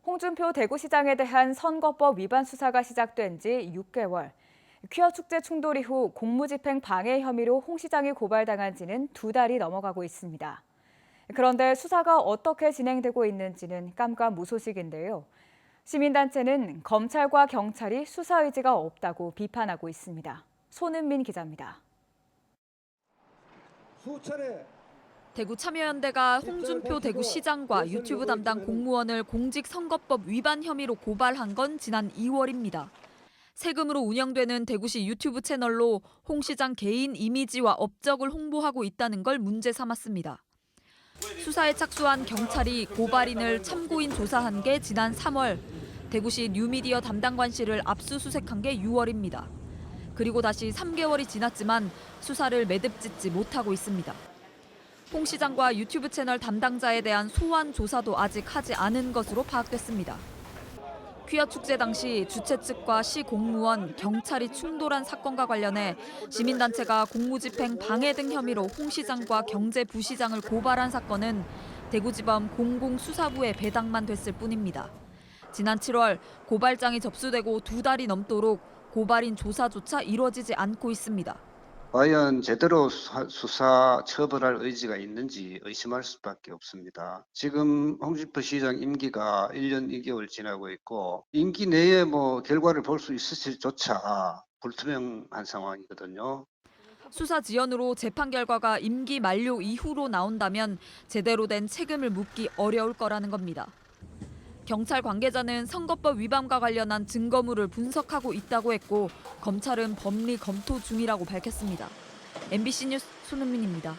홍준표 대구시장에 대한 선거법 위반 수사가 시작된 지 6개월. 퀴어 축제 충돌 이후 공무집행 방해 혐의로 홍 시장이 고발당한 지는 2달이 넘어가고 있습니다. 그런데 수사가 어떻게 진행되고 있는지는 깜깜무소식인데요. 시민단체는 검찰과 경찰이 수사 의지가 없다고 비판하고 있습니다. 손은민 기자입니다. 대구 참여연대가 홍준표 대구시장과 유튜브 담당 공무원을 공직선거법 위반 혐의로 고발한 건 지난 2월입니다. 세금으로 운영되는 대구시 유튜브 채널로 홍 시장 개인 이미지와 업적을 홍보하고 있다는 걸 문제 삼았습니다. 수사에 착수한 경찰이 고발인을 참고인 조사한 게 지난 3월, 대구시 뉴미디어 담당관실을 압수수색한 게 6월입니다. 그리고 다시 3개월이 지났지만 수사를 매듭짓지 못하고 있습니다. 홍 시장과 유튜브 채널 담당자에 대한 소환 조사도 아직 하지 않은 것으로 파악됐습니다. 퀴어 축제 당시 주최 측과 시 공무원, 경찰이 충돌한 사건과 관련해 시민단체가 공무집행 방해 등 혐의로 홍 시장과 경제부시장을 고발한 사건은 대구지법 공공수사부에 배당만 됐을 뿐입니다. 지난 7월 고발장이 접수되고 2달이 넘도록 고발인 조사조차 이루어지지 않고 있습니다. 과연 제대로 수사 처벌할 의지가 있는지 의심할 수밖에 없습니다. 지금 홍준표 시장 임기가 1년 2개월 지나고 있고 임기 내에 결과를 볼 수 있을지조차 불투명한 상황이거든요. 수사 지연으로 재판 결과가 임기 만료 이후로 나온다면 제대로 된 책임을 묻기 어려울 거라는 겁니다. 경찰 관계자는 선거법 위반과 관련한 증거물을 분석하고 있다고 했고 검찰은 법리 검토 중이라고 밝혔습니다. MBC 뉴스 손은민입니다.